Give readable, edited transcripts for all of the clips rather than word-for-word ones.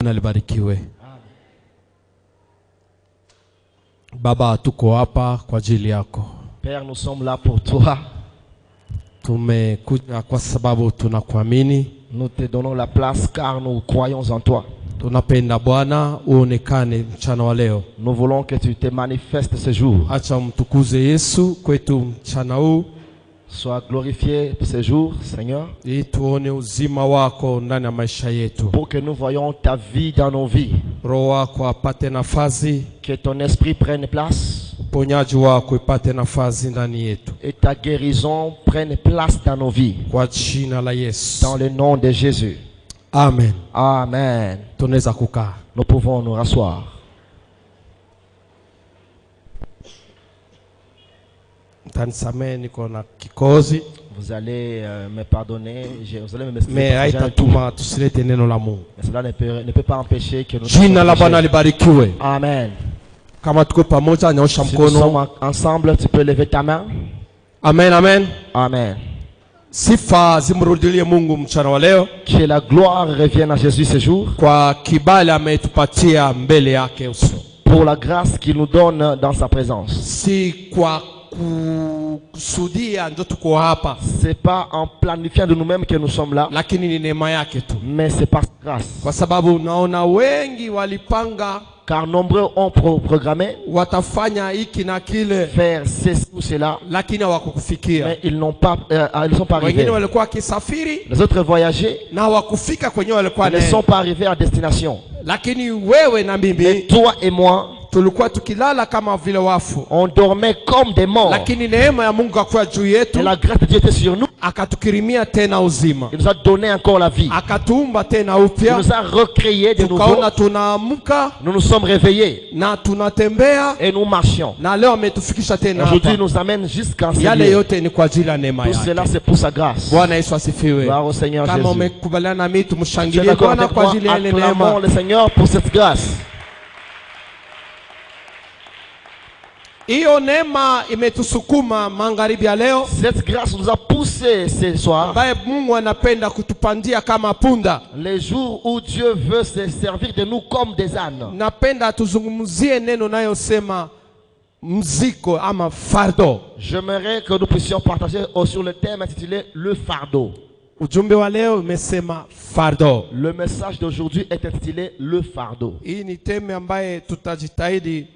Libarikiwe. Baba, tuko hapa kwa ajili yako. Père, nous sommes là pour toi. Tumekuja kwa sababu tunakuamini. Nous te donnons la place car nous croyons en toi. Tunapenda Bwana uonekane mchana wa leo. Nous voulons que tu te manifestes ce jour. Acha mtukuze Yesu kwetu mchana huu. Sois glorifié ce jour, Seigneur. Ili tuone uzima wako ndani ya maisha yetu. Pour que nous voyions ta vie dans nos vies. Roho wako apate nafasi. Que ton esprit prenne place. Uponyaji wako ipate nafasi ndani yetu. Et ta guérison prenne place dans nos vies. Kwa jina la Yesu. Dans le nom de Jésus. Amen. Amen. Tunaweza kukaa. Nous pouvons nous rasseoir. Vous allez me pardonner, vous allez me m'excuser. Mais cela ne peut pas empêcher que nous soyons. Amen. Si nous sommes ensemble, tu peux lever ta main. Amen, amen. Amen. Sifa zimrudilie Mungu mchana wa leo. Que la gloire revienne à Jésus ce jour. Kwa kibali ametupatia mbele yake uso. Pour la grâce qu'il nous donne dans sa présence. Si kwa kusudia ndio tuko hapa. C'est pas en planifiant de nous-mêmes que nous sommes là. Lakini ni neema yake tu. Mais c'est par grâce. Kwa sababu naona wengi walipanga, car nombreux ont programmé watafanya hiki na kile, faire ceci ou cela, lakini hawakufikia. Mais ils n'ont pas ils sont pas arrivés. Wengine walikuwa kisafiri, les autres voyager, na hawakufika kwenye walikuwa ne sont pas arrivés à destination. Lakini wewe na mimi, toi et moi, tulikuwa tukilala kama vile wafu. On dormait comme des morts. Lakini neema ya Mungu akawa juu yetu. Et la grâce de Dieu était sur nous. Akatukirimia tena uzima. Il nous a donné encore la vie. Akatuumba tena upya. Il nous a recréé de nouveau. Tukaona tunaamuka. Nous nous sommes réveillés. Na tunatembea. Et nous marchions. Na leo ametufikisha tena hapa. Aujourd'hui nous amène jusqu'en ce lieu. Yale yote ni kwa ajili ya neema yake. Tout cela c'est pour sa grâce. Bwana Yesu asifiwe. Gloire au Seigneur Jésus. Kama umekubaliana na mimi tumshangilie Bwana kwa ajili ya ile neema. Acclamons le Seigneur pour cette grâce. Iyo neema imetusukuma magharibi ya leo. Cette grâce nous a poussé ce soir. Ambaye Mungu anapenda kutupandia kama punda. Les jours où Dieu veut se servir de nous comme des ânes. Napenda tuzungumzie neno nayosema mziko ama fardo. J'aimerais que nous puissions partager sur le thème intitulé le fardeau. Ujumbe wa leo umesema fardo. Le message d'aujourd'hui est intitulé le fardeau. Hii ni theme ambaye tutajitahidi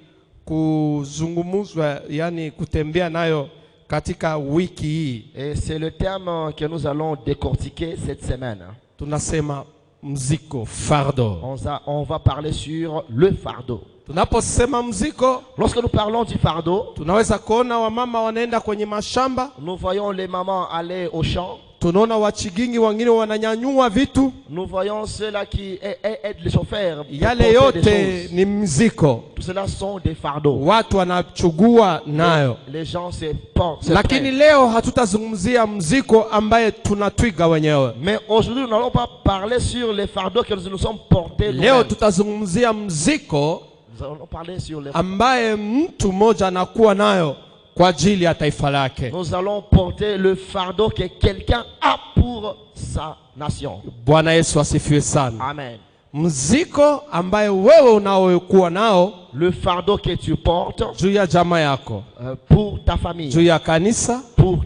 kuzungumzwa, yani kutembea nayo katika wiki hii. Et c'est le thème que nous allons décortiquer cette semaine. Tunasema mziko, fardo. On va parler sur le fardeau. Tunaposema mziko, lorsque nous parlons du fardeau, tunaweza kuona wamama wanaenda kwenye mashamba. Nous voyons les mamans aller au champ. Tunaona wachigingi wengine wananyanyua vitu. Nous voyons ceux-là qui aident les chauffeurs. Yale yote ni mziko. Tout cela sont des fardeaux. Watu wanachugua nayo. Les gens se portent. Lakini leo hatutazungumzia mziko ambaye tunatwiga wenyewe. Mais aujourd'hui nous n'allons pas parler sur les fardeaux que nous sommes portés. Leo tutazungumzia mziko ambaye mtu mmoja anakuwa nayo kwa ajili ya taifa lake. Nous allons porter le fardeau que quelqu'un a pour sa nation. Bwana Yesu asifiwe sana. Amen. Mziko ambaye wewe unaokuwa nao, le fardeau que tu portes juu ya jamaa yako, pour ta famille, juu ya kanisa, pour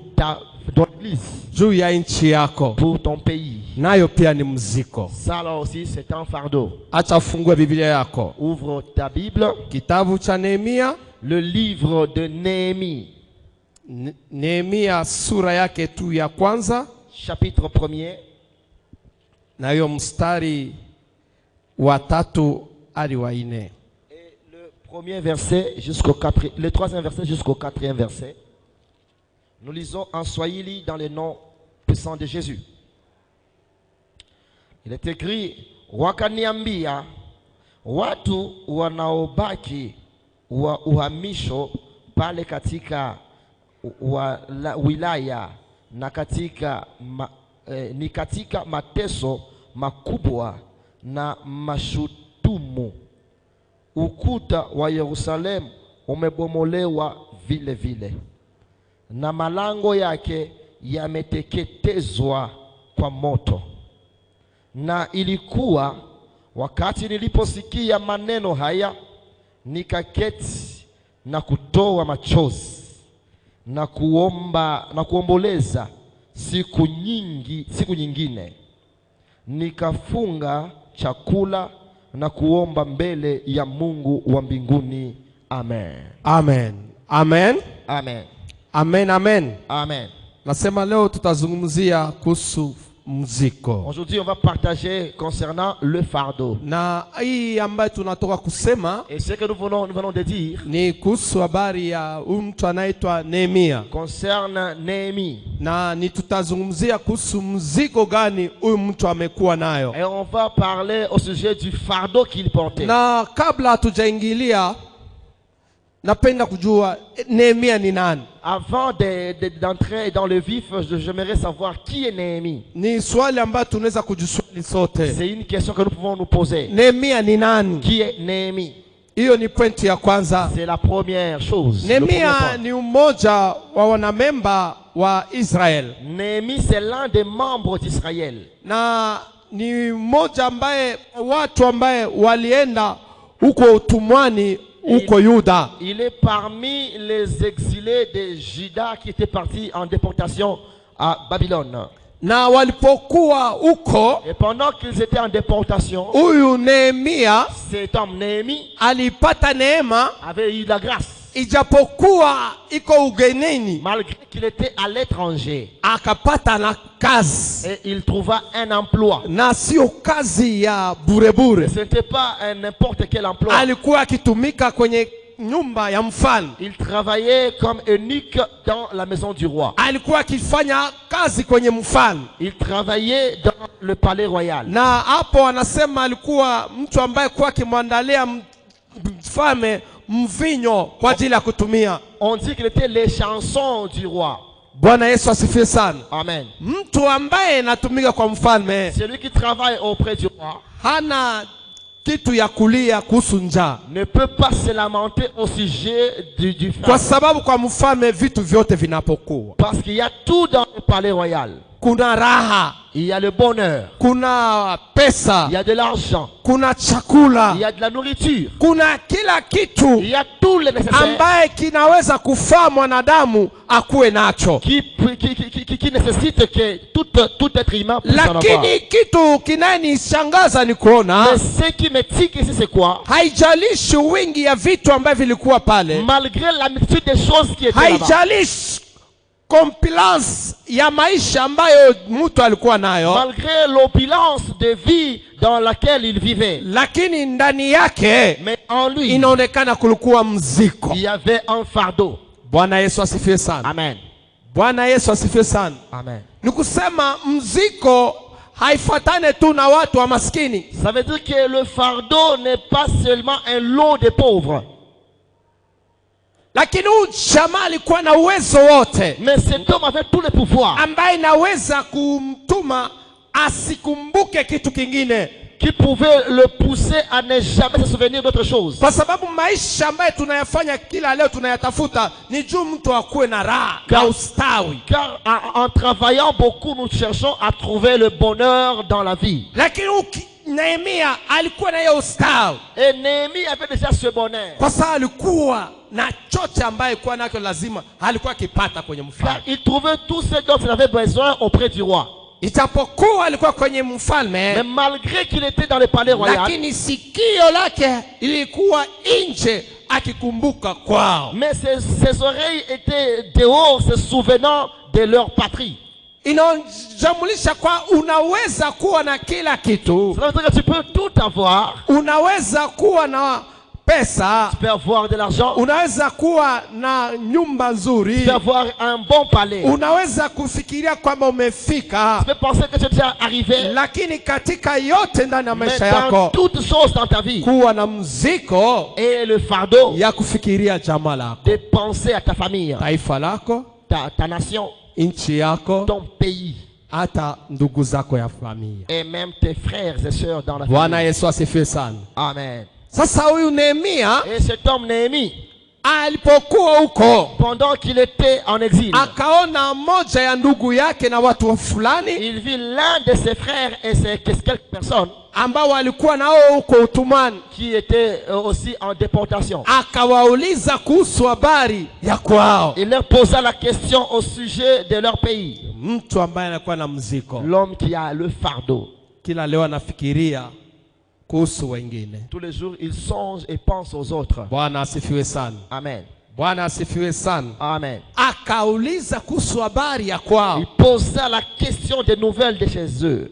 ton église, juu ya nchi yako, pour ton pays, nayo pia ni mziko. Ça là aussi c'est un fardeau. Acha fungue Biblia yako. Ouvre ta Bible. Kitabu cha Nehemia. Le livre de Néhémie. Nehemia sura yake tu ya kwanza. Chapitre 1er. Na hiyo mstari wa 3 hadi wa 4. Et le premier verset jusqu'au 4, le troisième verset jusqu'au 4e verset. Nous lisons en Swahili dans le nom puissant de Jésus. Il est écrit, wakaniambia watu wanaobaki wa uhamisho pale katika wilaya na katika ni katika mateso makubwa na mashutumu. Ukuta wa Yerusalemu umebomolewa vile vile na malango yake yameteketezwa kwa moto. Na ilikuwa Wakati niliposikia maneno haya, nikaketi na kutoa machozi na kuomboleza siku nyingine. Nikafunga chakula na kuomba mbele ya Mungu wa mbinguni. Amen. Amen. Amen. Amen. Amen. Amen. Amen. Nasema leo tutazungumzia kuhusu mzigo. Aujourd'hui, on va partager concernant le fardeau. Na hii ambayo tunatoka kusema Et ce que nous venons de dire ni kuhusu habari ya mtu anaitwa Nehemia. concerne Néhémie. Na ni tutazungumzia kuhusu mzigo gani huyu mtu amekuwa nayo. Et on va parler au sujet du fardeau qu'il portait. Na kabla hatujaingilia, napenda kujua Nehemia ni nani? Avant d'entrer dans le vif, j'aimerais savoir qui est Néhémie. Ni swali ambayo tunaweza kujiswali sote. C'est une question que nous pouvons nous poser. Nehemia ni nani? Qui est Néhémie? Hiyo ni pointi ya kwanza. C'est la première chose. Nehemia ni mmoja wa wanamemba wa Israel. Néhémie, c'est l'un des membres d'Israël. Na ni mmoja ambaye watu ambaye walienda huko utumwani huko Yuda. Il est parmi les exilés de Juda qui étaient partis en déportation à Babylone. Na walipokuwa huko, Et pendant qu'ils étaient en déportation, huyu Nehemia cet homme Néhémie alipata neema, avait eu la grâce. ijapokuwa iko ugenini, Malgré qu'il était à l'étranger, akapata na kazi, et il trouva un emploi. na sio kazi ya burebure. Ce n'était pas n'importe quel emploi. Alikuwa akitumika kwenye nyumba ya mfalme. Il travaillait comme eunuque dans la maison du roi. Alikuwa akifanya kazi kwenye mfalme. Il travaillait dans le palais royal. Na hapo anasema alikuwa mtu ambaye kwa akimwandalia mfalme mvinyo kwa ajili ya kutumia. On dit qu'il était les chansons du roi. Bwana Yesu asifiwe sana. Amen. Mtu ambaye anatumika kwa mfalme Celui qui travaille auprès du roi hana kitu ya kulia kuhusu njaa, ne peut pas se lamenter au sujet du kwa faim. sababu kwa mfalme vitu vyote vinapokuwa, Parce qu'il y a tout dans le palais royal. kuna raha, Il y a le bonheur, kuna pesa, il y a de l'argent, kuna chakula, il y a de la nourriture, kuna kila kitu il y a tout le nécessaire ambaye kinaweza kufaa mwanadamu akuwe nacho. qui nécessite que tout être humain puisse en avoir. Lakini kitu kinanishangaza ni kuona Mais ce qui me tique ici, c'est quoi? haijalishi wingi ya vitu ambavyo vilikuwa pale, Malgré la multitude des choses qui étaient là-bas, haijalishi compliance ya maisha ambayo mtu alikuwa nayo, malgré l'opulence de vie dans laquelle il vivait, lakini ndani yake mais en lui, inaonekana kulikuwa mzigo. il y avait un fardeau. Bwana Yesu asifiwe sana. Amen. Bwana Yesu asifiwe sana. Amen. Ni kusema mzigo haifatane tu na watu wa maskini. Ça veut dire que le fardeau n'est pas seulement un lot de pauvres. Lakini huyu jamaa alikuwa na uwezo wote, Mais cet homme avait tous les pouvoirs ambaye naweza kumtuma asikumbuke kitu kingine, qui pouvaient le pousser à ne jamais se souvenir d'autre chose. kwa sababu maisha ambayo tunayafanya kila leo tunayatafuta ni juu mtu akuwe na raha na ustawi. Car en travaillant beaucoup, nous cherchons à trouver le bonheur dans la vie. Lakini Nehemia alikuwa na hiyo ustawi, Et Néhémie avait déjà ce bonheur. kwa sababu alikuwa na chochote ambaye alikuwa nacho lazima alikuwa akipata kwenye Car mfalme. il trouvait tout ce dont il avait besoin auprès du roi. Ijapokuwa alikuwa kwenye Mais mfalme, malgré qu'il était dans le palais royal, lakini sikio lake ilikuwa nje akikumbuka kwao. mais ses oreilles étaient dehors, se souvenant de leur patrie. Inajamulisha kwa unaweza kuwa na kila kitu, Ça veut dire que tu peux tout avoir. unaweza kuwa na pesa, Tu peux avoir de l'argent, unaweza kuwa na nyumba tu nzuri, peux avoir un bon palais, unaweza kufikiria kwamba umefika, tu peux penser que tu es déjà arrivé. lakini katika yote ndani ya Mais maisha dans yako toutes choses dans ta vie, kuwa na mzigo et le fardeau ya kufikiria jamaa lako, de penser à ta famille, taifa lako, ta nation, nchi yako, ton pays, hata ndugu zako ya familia. et même tes frères et sœurs dans la Bwana famille. Yesu asifiwe sana. Amen. Sasa huyu Nehemia Et cet homme Néhémie, alipokuwa huko, pendant qu'il était en exil, akaona moja ya ndugu yake na watu fulani, il vit l'un de ses frères et quelques personnes ambao walikuwa nao huko utumwani, qui étaient aussi en déportation. Akawauliza kuhusu habari ya kwao. Il leur posa la question au sujet de leur pays. Mtu ambaye anakuwa na mziko, l'homme qui a le fardeau, kila leo anafikiria kuhusu wengine. tous les jours il songe et pense aux autres. Bwana asifiwe sana. Amen. Bwana asifiwe sana. Amen. Akauliza kuhusu habari ya kwao. Il posa la question des nouvelles de chez eux.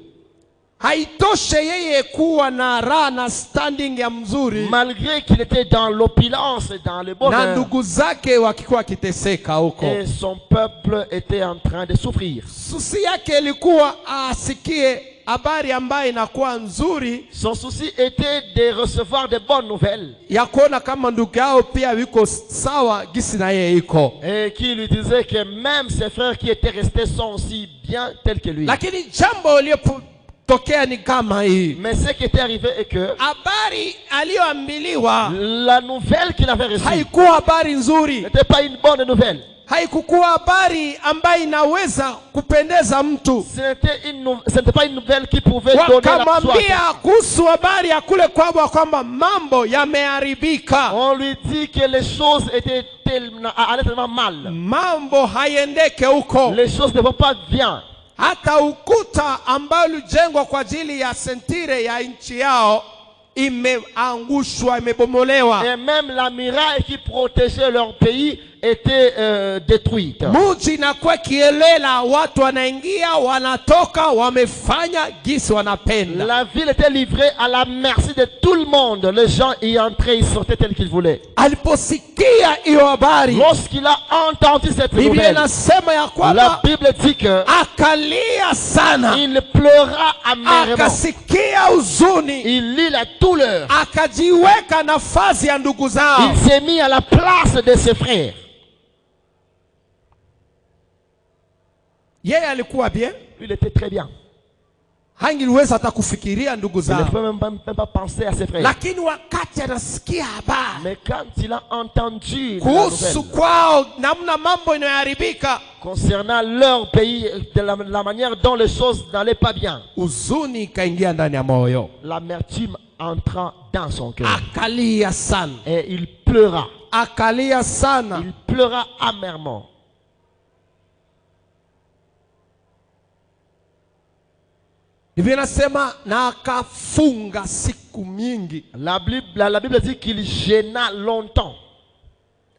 Haitoshe yeye kuwa na raha na standing ya mzuri, malgré qu'il était dans l'opulence et dans le bonheur, na ndugu zake wakikuwa kiteseka huko, et son peuple était en train de souffrir. Susi yake ilikuwa asikie habari ambayo inakuwa nzuri. Son souci était de recevoir de bonnes nouvelles, ya kuona kama ndugu yao pia wiko sawa gisi na yeye iko, et qui lui disait que même ses frères qui étaient restés sont aussi bien tels que lui. Lakini jambo lililotokea ni kama hii. Mais ce qui était arrivé est que habari aliyoambiliwa, la nouvelle qu'il avait reçue, haikuwa habari nzuri, n'était pas une bonne nouvelle. Haikukuwa habari ambayo inaweza kupendeza mtu. Ce n'était pas une nouvelle qui pouvait donner la joie. Wakamwambia kuhusu habari ya kule kwao kwamba mambo yameharibika. On lui dit que les choses étaient tellement mal. Mambo hayendeke huko. Les choses ne vont pas bien. Hata ukuta ambao ulijengwa kwa ajili ya sentire ya nchi yao imeangushwa, imebomolewa. Et même la muraille qui protégeait leur pays était détruite. Muji na kwa kielela, watu wanaingia wanatoka, wamefanya gisi wanapenda. La ville était livrée à la merci de tout le monde. Les gens y entraient, y sortaient tel qu'ils voulaient. Aliposikia hiyo habari, lorsqu'il a entendu cette Biblia nouvelle, inasema ya kwamba la Bible dit que akalia sana, il pleura amèrement, akasikia huzuni, il lit la douleur, akajiweka nafasi ya ndugu zao, il s'est mis à la place de ses frères. Yeye alikuwa bien, il était très bien. Hangeliweza hata kufikiria ndugu Il ne zao, peut même pas penser à ses frères. lakini wakati anasikia habari, mais quand il a entendu kuhusu kwao namna mambo inayoharibika concernant leur pays, de la manière dont les choses n'allaient pas bien, huzuni ikaingia ndani ya moyo, l'amertume entra dans son cœur, akalia sana, et il pleura, akalia sana, il pleura amèrement. Biblia inasema na akafunga siku mingi. La Bible dit qu'il gêna longtemps.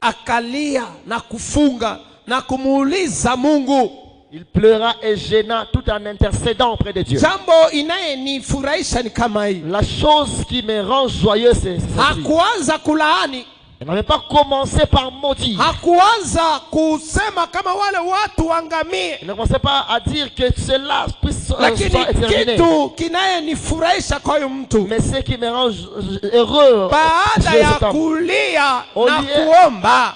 Akalia na kufunga na kumuuliza Mungu. Il pleura et gêna tout en intercédant auprès de Dieu. Jambo inayenifurahisha ni kama hii. La chose qui me rend joyeux, c'est ça. Hakuanza kulaani. Il n'avait pas commencé par maudire. Hakuanza kusema kama wale watu wangamie. Il ne commençait pas à dire que cela puisse soit exterminé. Kitu kinayenifurahisha kwa huyu mtu, mais ce qui me rend heureux, baada ya kulia na kuomba,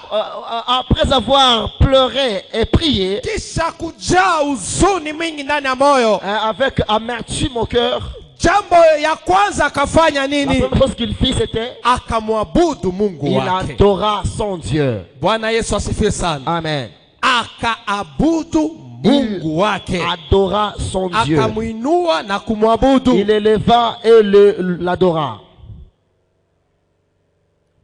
après avoir pleuré et prié, kisha kujaa huzuni mingi ndani ya moyo, avec amertume au cœur, jambo ya kwanza akafanya nini? La première chose qu'il fit, c'était akamwabudu Mungu wake. Il adora son Dieu. Bwana Yesu asifiwe sana. Amen. Akaabudu Mungu wake, adora son Dieu, akamuinua na kumwabudu. Il éleva et l'adora.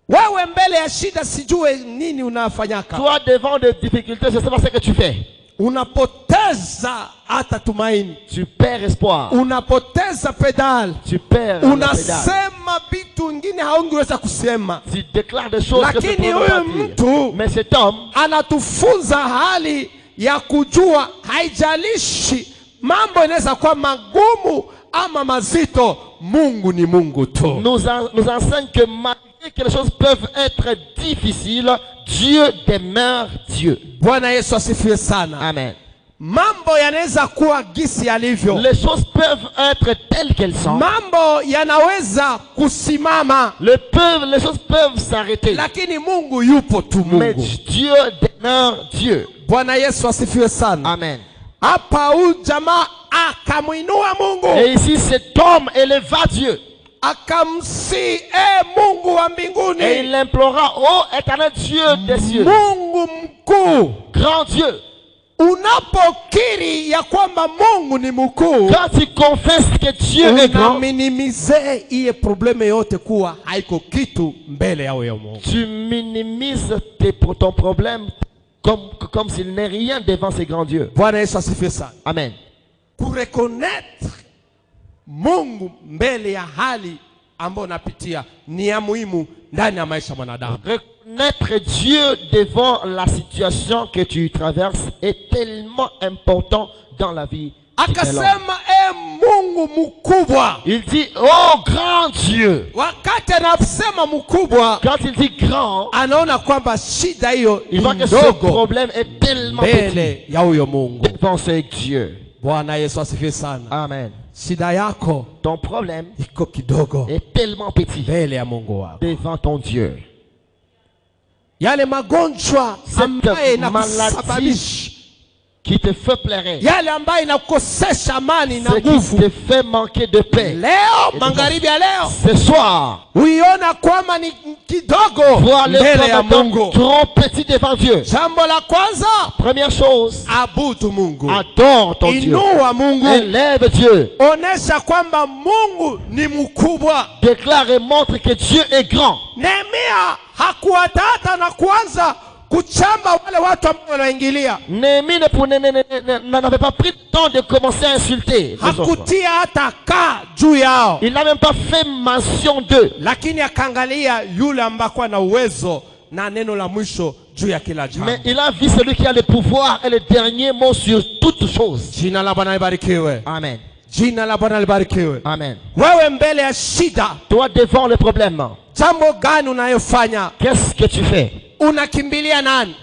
Wewe mbele ya shida sijue nini unafanyaka. Toi devant des difficultés, je sais pas ce que tu fais. Unapoteza hata tumaini. Tu perds espoir. Unapoteza pedal. Tu perds unasema vitu vingine haungeweza kusema. Tu déclares des choses que tu lakini peux pas huyu dire. mtu mais cet homme anatufunza hali ya kujua haijalishi mambo inaweza kuwa magumu ama mazito, Mungu ni Mungu tu. Nous enseigne que malgré que les choses peuvent être difficiles, Dieu demeure Dieu. Bwana Yesu asifiwe sana. Amen. Mambo yanaweza kuwa gisi yalivyo. Les choses peuvent être telles qu'elles sont. Mambo yanaweza kusimama. Les choses peuvent s'arrêter. Lakini Mungu yupo tu Mungu. Mais Dieu demeure Dieu. Bwana Yesu asifiwe sana. Amen. Hapa huyu jamaa akamuinua Mungu. Et ici cet homme éleva Dieu. akamsihi, Mungu wa Et mbinguni, il implora, ô éternel Dieu des cieux, Mungu mkuu, grand Dieu, unapokiri ya kwamba Mungu ni mkuu, quand tu confesses que Dieu est grand, unaminimize iye probleme yote kuwa haiko kitu mbele yao ya Mungu. tu minimises ton problème comme s'il n'est rien devant ces grands dieux. Bwana Yesu asifiwe sana. Amen. Kureconnect Mungu mbele ya hali ambayo unapitia ni ya muhimu ndani ya maisha ya mwanadamu. Reconnaître Dieu devant la situation que tu traverses est tellement important dans la vie. Akasema, Mungu mkubwa. Il dit, oh grand Dieu. Wakati anasema mkubwa, Quand il dit grand, anaona kwamba shida hiyo il ni voit que ce ndogo problème est tellement petit mbele ya huyo Mungu. devant ce Dieu. Bwana Yesu asifiwe sana. Amen. Shida yako Ton problème iko kidogo est tellement petit mbele ya Mungu wako. devant ton Dieu. Yale magonjwa ambaye inakusababisha, Qui te fait pleurer, yale ambaye inakukosesha amani na ce qui nguvu, te fait manquer de paix, leo magharibi ya leo ce soir, uiona kwamba ni kidogo vois le mbele ya problème Mungu. trop petit devant Dieu. Jambo la kwanza, Première chose, abudu Mungu, adore ton Dieu. inua Mungu, Élève Dieu. onesha kwamba Mungu ni mkubwa. Déclare et montre que Dieu est grand. Nehemia hakuwatata na kuanza kuchamba wale watu ambao wanaingilia. Néhémie n'avait pas pris le temps de commencer à insulter les autres. Hakutia hata kaa juu yao, Il n'a même pas fait mention d'eux. lakini akaangalia yule ambaye na uwezo na neno la mwisho juu ya kila jambo. Mais il a vu celui qui a le pouvoir et le dernier mot sur toutes choses. Jina la Bwana libarikiwe. Amen. Jina la Bwana libarikiwe. Amen. Wewe mbele ya shida, Toi devant le problème, jambo gani unayofanya? qu'est-ce que tu fais? Unakimbilia nani?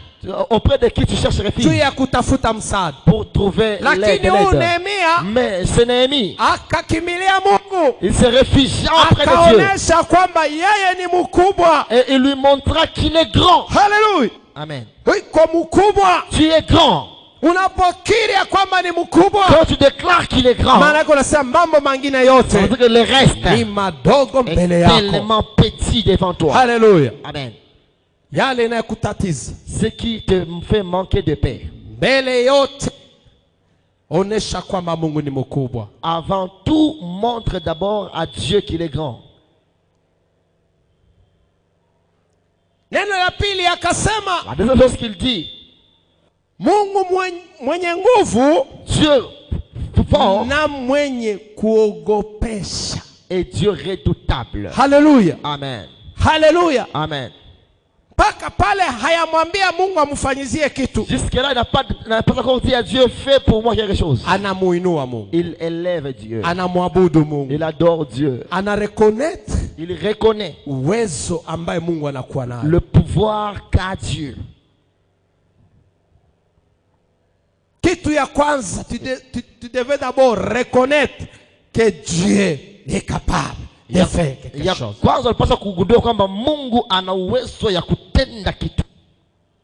Auprès de qui tu cherches Juu refuge ya kutafuta msaada. pour trouver l'aide. Lakini huyu Nehemia Mais ce Néhémie, akakimbilia Mungu, il se réfugia auprès de Dieu. akaonesha kwamba yeye ni mkubwa. Et il lui montra qu'il est grand. Haleluya! Amen. Iko mkubwa. Tu es grand. Unapokiri ya kwamba ni mkubwa, Quand tu déclares qu'il est grand, maana yake unasema mambo mengine ça yote veut dire que le reste ni madogo est mbele yako. tellement petit devant toi. Haleluya! Amen. Yale inayokutatiza Ce qui te fait manquer de paix, mbele yote, onesha kwamba Mungu ni mkubwa. avant tout, montre d'abord à Dieu qu'il est grand. Neno la pili akasema, La deuxième chose qu'il dit, Mungu mwenye nguvu Dieu fort na mwenye kuogopesha. et Dieu redoutable. Haleluya! Amen. Haleluya! Amen. Mpaka pale hayamwambia Mungu amfanyizie kitu, Jusque-là, il n'a pas encore dit à Dieu, fais pour moi quelque chose. anamuinua Mungu, Il élève Dieu. anamwabudu Mungu, Il adore Dieu. anareconnect Il reconnaît uwezo ambaye Mungu anakuwa nayo. le pouvoir qu'a Dieu. Kitu ya kwanza, tu devais d'abord reconnaître que Dieu est capable de faire quelque Ya chose. kwanza ulipaswa kugundua kwamba Mungu ana uwezo ya kutenda kitu.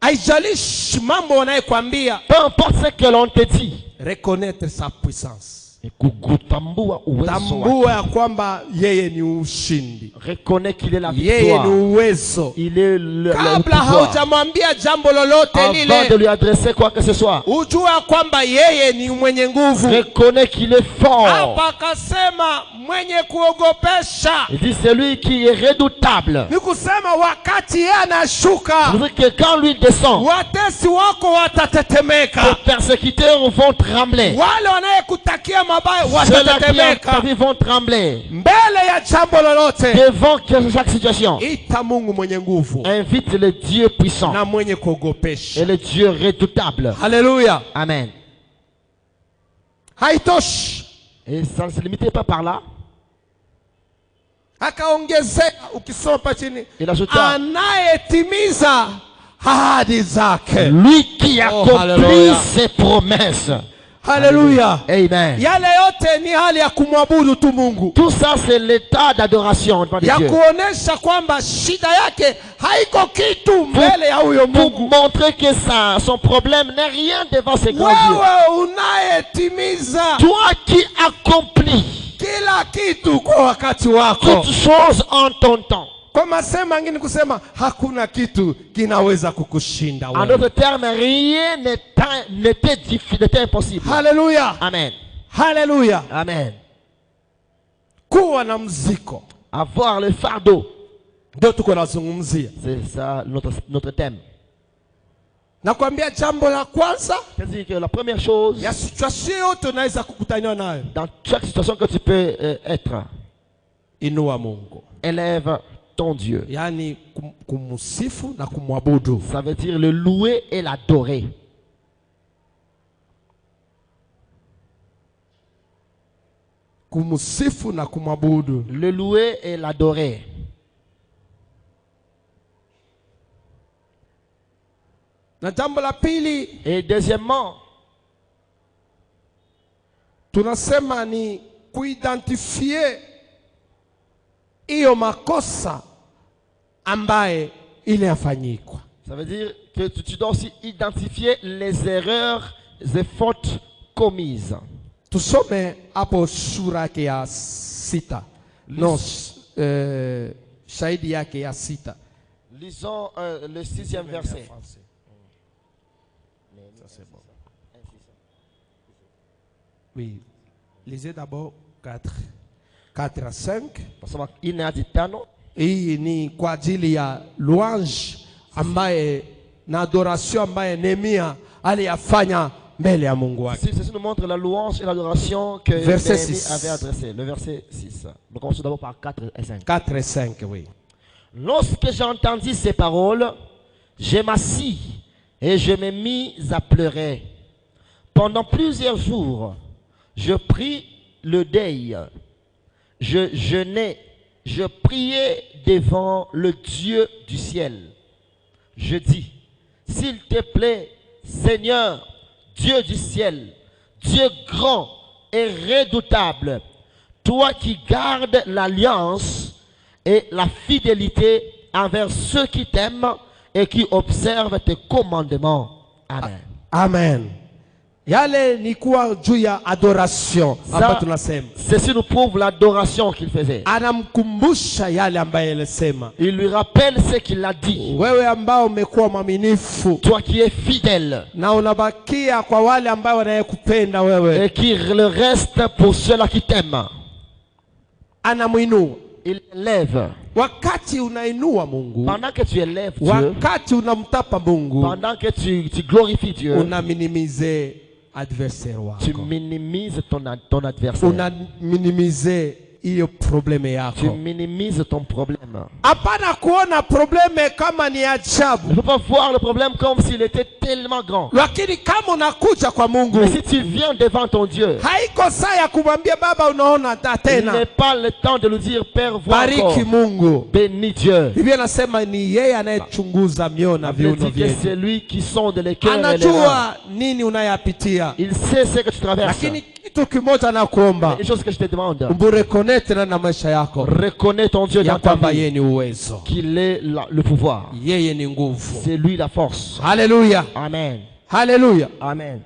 Haijalishi mambo wanayekwambia, Peu importe ce que l'on te dit, reconnaître sa puissance. kutambua uwezo wake. Tambua ya kwamba yeye ni ushindi, Reconnais qu'il est la yeye ni victoire. uwezo. Il est le Kabla pouvoir. haujamwambia jambo lolote Avant de lile, lui adresser quoi que ce soit, ujua kwamba yeye ni mwenye nguvu. reconnais qu'il est fort. Hapa akasema mwenye kuogopesha, Il dit celui qui est redoutable. ni kusema wakati yeye anashuka, C'est-à-dire que quand lui descend, watesi wako les watatetemeka, persécuteurs vont trembler. wale wanayekutakia mabaya Ceux-là qui watatetemeka. entendent vont trembler. Mbele ya jambo lolote, Devant chaque situation, ita Mungu mwenye nguvu invite le Dieu puissant na mwenye et kuogopesha. le Dieu redoutable. Haleluya! Amen. Haitoshi, Et ça ne se limitait pas par là. akaongezea, ukisoma pa chini, Il ajouta, anayetimiza ahadi zake. lui qui accomplit hallelujah. ses promesses. Haleluya! Amen. Yale yote ni hali ya kumwabudu tu Mungu, Tout ça, c'est l'état d'adoration devant ya Dieu. kuonesha kwamba shida yake haiko kitu mbele ya huyo Pour Mungu. montrer que son problème n'est rien devant ses grands dieux. Wewe unayetimiza Toi qui accomplis kila kitu kwa wakati wako. Toutes choses en ton temps. Kwa masema mengine kusema hakuna kitu kinaweza kukushinda En wewe. d'autres termes, rien n'était impossible. Haleluya. Amen. Haleluya. Amen. Kuwa na mziko Avoir le fardeau. ndio tuko nazungumzia. C'est ça notre thème. Nakwambia jambo la kwanza C'est-à-dire que la première chose, ya situation yote unaweza kukutana nayo, dans chaque situation que tu peux être, inua Mungu. élève ton Dieu. Yaani kumsifu na kumwabudu. Ça veut dire le louer et l'adorer. Kumsifu na kumwabudu. Le louer et l'adorer. Na jambo la pili Et deuxièmement, tunasema ni kuidentifie hiyo makosa ambaye ile yafanyikwa. ça veut dire que tu dois aussi identifier les erreurs et fautes commises. Tusome hapo sura yake ya 6. No, shahidi yake ya 6. Lisons le 6e verset. Oui. Lisez d'abord 4 à 5. Nasoma 4 hadi 5. Hii ni kwa ajili ya louange ambaye na adoration ambaye Nehemia aliyafanya mbele ya Mungu wake. Ceci nous montre la louange et l'adoration que Verset Néhémie 6. avait adressé. Le verset 6. Nous commençons d'abord par 4 et 5. 4 et 5, oui. Lorsque j'entendis ces paroles, je m'assis et je me mis à pleurer. Pendant plusieurs jours, je pris le deuil. Je jeûnais, je priais devant le Dieu du ciel. Je dis, s'il te plaît, Seigneur, Dieu du ciel, Dieu grand et redoutable, toi qui gardes l'alliance et la fidélité envers ceux qui t'aiment et qui observent tes commandements. Amen. Amen. Yale ni kuwa juu ya adoration ambayo tunasema. Ceci nous prouve l'adoration qu'il faisait. Anamkumbusha yale ambaye alisema. Il lui rappelle ce qu'il a dit. Wewe ambao umekuwa mwaminifu Toi qui es fidèle na unabakia kwa wale ambao wanayekupenda wewe. et qui le reste pour ceux-là qui t'aiment. Anamuinua. Il élève. Wakati unainua Mungu, Pendant que tu élèves Dieu, wakati unamtapa Mungu, pendant que tu glorifies Dieu, unaminimize adversaire wako. tu minimises ton adversaire. Unaminimize hiyo probleme Tu yako. minimises ton problème. Hapana kuona probleme kama ni Ne ajabu. faut pas voir le problème comme s'il était tellement grand. Lakini kama unakuja kwa Mungu, Mais si tu viens devant ton Dieu, haiko saa ya kumwambia baba unaona il n'est tena. pas le temps de lui dire, Père, vois encore. Bariki Mungu. Bénis Dieu. Biblia inasema ni yeye anayechunguza mioyo na La Bible viuno dit que vyetu. c'est lui qui sonde les cœurs et les reins. Anajua nini unayapitia. Il sait ce que tu traverses. Lakini kitu kimoja nakuomba, Une chose que je te demande, umbureconnect tena na maisha yako reconnais ton Dieu ya dans ta kwamba vie, yeye ni uwezo, qu'il est le pouvoir. yeye ni nguvu. C'est lui la force. Haleluya, Amen. haleluya. Amen.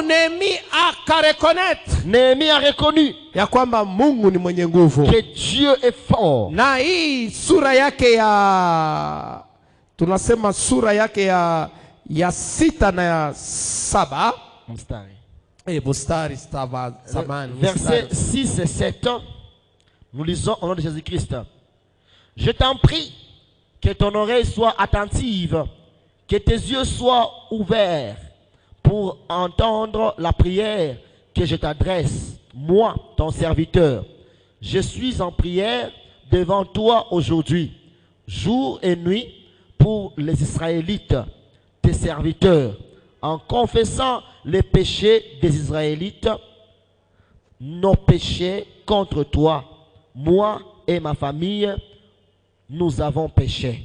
Nehemia akareconnect Néhémie a reconnu ya kwamba Mungu ni mwenye nguvu, que Dieu est fort. na hii sura yake ya tunasema sura yake ya 6 na ya 7 Mstari. mstari stava zamani Versets 6 et 7, nous lisons au nom de Jésus-Christ. Je t'en prie que ton oreille soit attentive, que tes yeux soient ouverts pour entendre la prière que je t'adresse, moi, ton serviteur. Je suis en prière devant toi aujourd'hui, jour et nuit, pour les Israélites, tes serviteurs, en confessant les péchés des Israélites, nos péchés contre toi. Moi et ma famille, nous avons péché.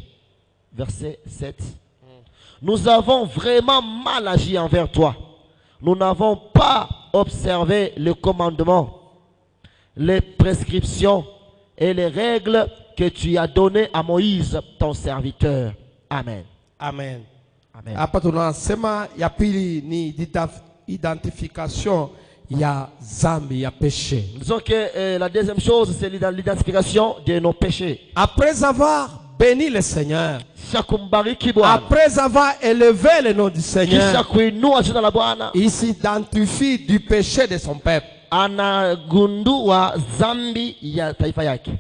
Verset 7. Nous avons vraiment mal agi envers toi. Nous n'avons pas observé le commandement, les prescriptions et les règles que tu as données à Moïse, ton serviteur. Amen. Amen. Amen. Hapa tunasema ya pili ni identification ya zambi ya péché. Disons que la deuxième chose, c'est l'identification de nos péchés. Après avoir béni le Seigneur, Après après avoir élevé le nom du Seigneur, il s'identifie du péché de son peuple. anagundua dhambi ya taifa yake.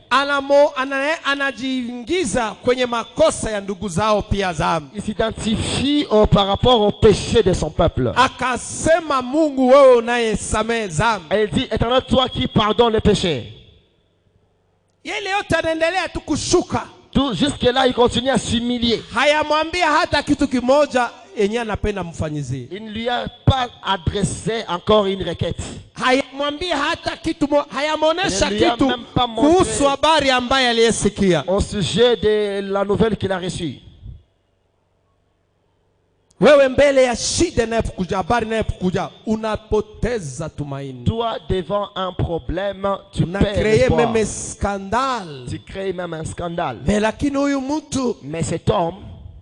Anajiingiza kwenye makosa ya ndugu zao pia dhambi. Il s'identifie par rapport au péché de son peuple. Akasema, Mungu wewe unayesamehe dhambi. Elle dit, Éternel, toi qui pardonnes les péchés. Yale yote anaendelea tu kushuka. Tout jusque là il continue à s'humilier. Hayamwambia hata kitu kimoja yenye anapenda mfanyizie. Il ne lui a pas adressé encore une requête. Hayamwambia hata kitu, hayamonesha Ne lui a kitu même pas montré kuhusu habari ambaye aliyesikia. Au sujet de la nouvelle qu'il a reçue. Wewe mbele ya shida inayokuja, habari inayokuja, unapoteza tumaini. Toi devant un problème, tu Créer perds même espoir. scandale. Tu crées même un scandale. Mais lakini huyu mtu Mais cet homme,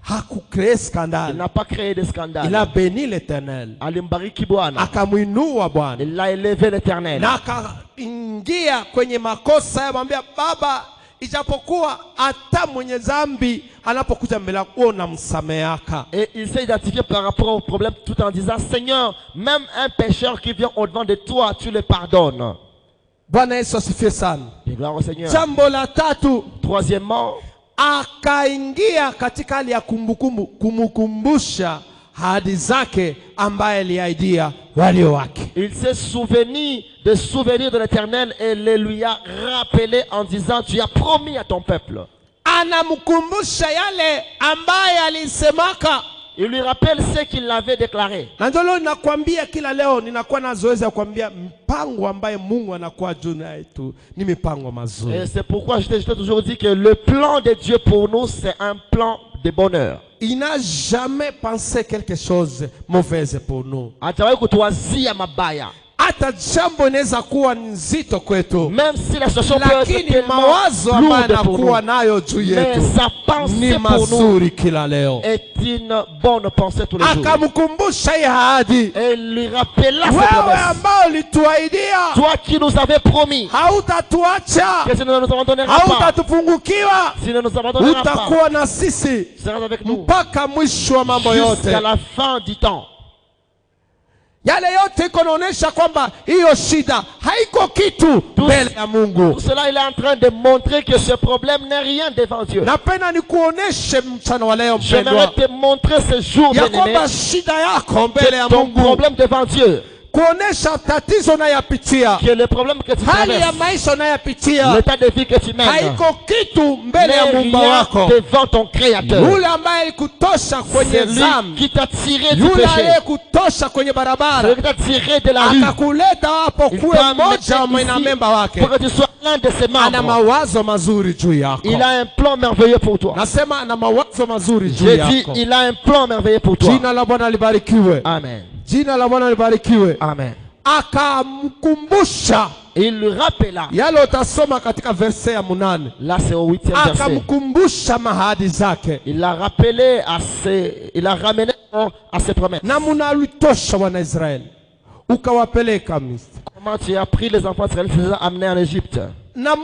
hakucrea il scandale. n'a pas créé de Il a scandale. béni l'Éternel. Alimbariki Bwana. Akamuinua Bwana. Il a élevé l'Éternel. Na akaingia kwenye makosa ya mwambia, Baba, ijapokuwa hata mwenye dhambi anapokuja mbele yako unamsameheaka. Et il s'est identifié par rapport au problème tout en disant, Seigneur, même un pécheur qui vient au-devant de toi, tu le pardonnes. Bwana Yesu asifiwe sana. Et gloire au Seigneur. Jambo la tatu, Troisièmement, akaingia katika hali ya kumkumbusha ahadi zake ambaye aliahidia walio wake. il s'est souvenu des souvenirs de l'Éternel et le lui a rappelé en disant, tu as promis à ton peuple. Anamkumbusha yale ambaye alisemaka. Il lui rappelle ce qu'il avait déclaré. Na ndio leo ninakwambia, kila leo ninakuwa na zoezi ya kuambia mpango ambaye Mungu anakuwa juu yetu ni mipango mazuri. Et c'est pourquoi je t'ai toujours dit que le plan de Dieu pour nous, c'est un plan de bonheur. Il n'a jamais pensé quelque chose mauvaise pour nous. Atawahi kutuwazia mabaya. Hata jambo inaweza kuwa nzito kwetu, Même si la situation peut être lakini tellement mawazo ambayo lourde pour nous, anakuwa nayo juu mais yetu sa ni pensée pour nous mazuri kila leo. est une bonne pensée tous les jours. Akamkumbusha hii ahadi, Et il lui rappela ses wewe promesses. ambao ulituahidia Toi qui nous avais promis hautatuacha, que tu ne nous abandonneras pas, hautatupungukiwa, tu ne nous abandonneras pas, utakuwa na sisi tu seras avec nous mpaka mwisho wa mambo yote. jusqu'à la fin du temps. Yale yote iko naonesha kwamba hiyo shida haiko kitu mbele ya Mungu. Tout cela, il est en train de montrer que ce problème n'est rien devant Dieu. Napenda nikuoneshe mchana wa leo J'aimerais mpendwa, te montrer ce jour, ya bien-aimé, kwamba shida yako mbele ya que ton Mungu, problème devant Dieu, kuonesha tatizo unayopitia, que le problème que tu hali ya traverses, maisha unayopitia l'état de vie que tu mènes, haiko kitu mbele ya n'est Muumba rien wako, devant ton Créateur. yule ambaye alikutosha kwenye C'est lui dhambi, qui t'a tiré du yule péché, aliyekutosha kwenye c'est barabara lui qui t'a tiré de la rue, akakuleta hapo il kuwe t'a mmoja wa amené ici memba wake. pour que tu sois l'un de ses Ana membres. mawazo mazuri juu yako. Il a un plan merveilleux pour toi. Nasema ana mawazo mazuri juu J'ai dit, yako. il a un plan merveilleux pour toi. Jina la Bwana libarikiwe. Amen. Jina la Bwana libarikiwe. Amen. Akamkumbusha Il lui rappela. yale utasoma katika verse ya 8. Là, c'est au 8e verset. Akamkumbusha mahadi zake. Il l'a rappelé il a ramené à ses promesses. Na munalitosha wana Israeli ukawapeleka Misri. Comment tu as pris les enfants d'Israël, tu les as amenés en Égypte. Na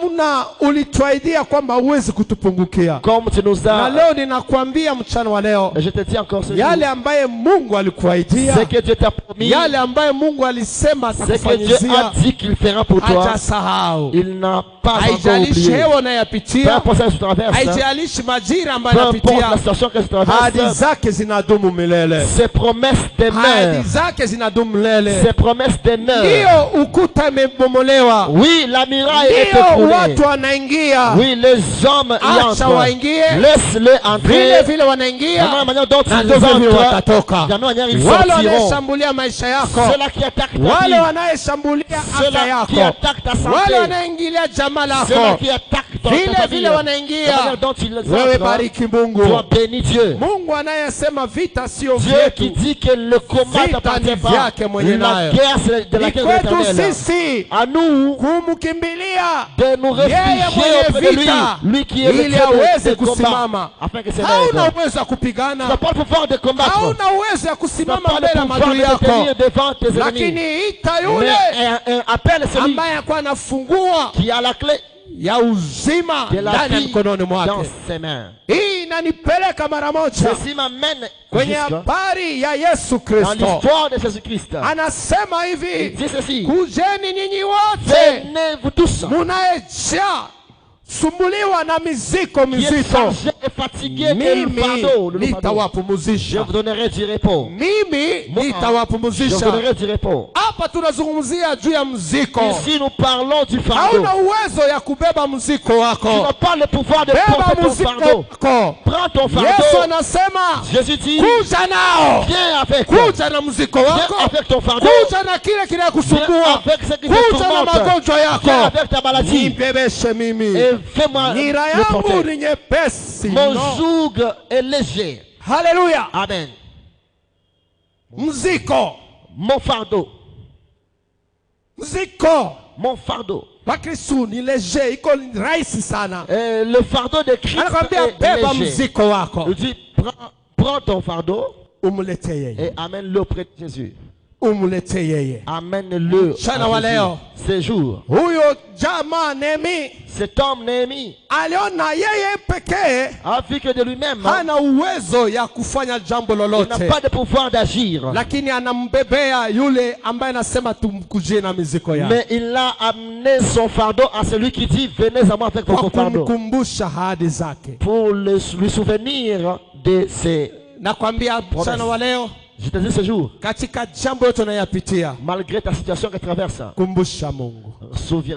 ulituahidia kwamba huwezi kutupungukia. Comme tu nous Na as. leo ninakwambia mchana wa leo, Je te dis encore ce yale jour. ambaye Mungu alikuahidia, Ce que Dieu t'a promis. yale ambaye Mungu alisema Ce que Dieu a atakufanyizia, dit qu'il fera pour toi. hajasahau. Il n'a pas encore Haijalishi oublié. hewa Peu unayapitia, importe ce que tu traverses. haijalishi majira ambayo Peu importe la unapitia, situation que tu ahadi traverses. zake zinadumu milele. Ses promesses demeurent. Ahadi zake zinadumu milele. Ses promesses demeurent. Ndiyo ukuta imebomolewa, Oui, la muraille est ndiyo écroulée. watu wanaingia, Oui, les hommes y acha entrent. waingie, Laisse-les vile entrer. vile De la wanaingia même manière dont na ils ndivyo vile entrent, watatoka. de la même manière ils Wale sortiront. wanayeshambulia maisha yako, Ceux-là qui attaquent ta wale vie, wanayeshambulia afya ceux-là qui yako, attaquent ta wale santé, wanaingilia jamaa ceux-là lako, qui attaquent dans ta vile famille, vile la wanaingia. manière dont tu les Wewe entres, bariki Mungu. toi bénis Dieu. Mungu anayesema vita sio Dieu qui vyetu, dit que le combat Vita t'appartient ni pas. vyake mwenye La nayo. guerre c'est de ni laquelle kwetu l'Éternel. sisi À nous kumkimbilia de nous yeye réfugier auprès de mwenye lui, vita lui qui est le ili Dieu aweze de combat, kusimama. afin que ses Hauna rêves. uwezo wa Tu n'as kupigana, pas le pouvoir de combattre. hauna uwezo wa Tu n'as kusimama pas mbele ya le pouvoir maadui de te yako, tenir devant tes ennemis. lakini ita Mais yule appelle celui ambaye akuwa anafungua qui a la clé ya uzima de la ndani ya vie mkononi dans mwake. ses mains. Hii inanipeleka mara moja Ceci m'amène kwenye jusqu'à habari ya Yesu dans Kristo. l'histoire de Jésus-Christ. Anasema Il hivi, dit ceci: kujeni nyinyi wote venez vous tous munayejaa sumbuliwa na miziko qui êtes mizito, chargés et fatigués, que le mimi fardeau, le fardeau. Je nitawapumzisha. vous donnerai du repos. Mimi Je vous nitawapumzisha. donnerai du repos. Hapa tunazungumzia juu ya mziko. Ici nous parlons du fardeau. Hauna uwezo ya kubeba mziko Tu wako, n'as pas le pouvoir de beba porter ton mziko fardeau. wako. Prends ton Yesu fardeau. anasema Jésus dit: kuja nao, viens avec, kuja na mziko viens wako, avec ton fardeau. kuja na kile Viens kinakusumbua, avec ce qui te kuja na tourmente. magonjwa Viens yako, avec ta maladie. nibebeshe mimi. Et fais-moi Nira le yangu porter. ni nyepesi Mon mno. joug est léger. Haleluya. Amen. Mziko, Mon fardeau. mziko Mon fardeau. wa Kristo ni leger, iko rahisi sana. Le fardeau de Christ Anakwambia est beba léger. mziko wako, Il dit: prends ton fardeau umlete yeye, et amène-le auprès de Jésus. umlete yeye. Amène-le Mchana wa à leo. Jésus. Ces jours. Huyo jamaa Nehemi Cet homme Néhémie aliona yeye pekee a vu que de lui-même hana uwezo ya kufanya jambo il n'a lolote, pas de pouvoir d'agir. lakini anambebea yule ambaye anasema tumkujie na miziko yake, Mais il a amené son fardeau à celui qui dit: venez à moi avec kwa votre fardeau. kumkumbusha ahadi zake. Pour lui souvenir de ses. Nakwambia mchana wa leo, Je te dis ce jour, katika jambo yote unayapitia, malgré ta situation que tu traverses, kumbusha Mungu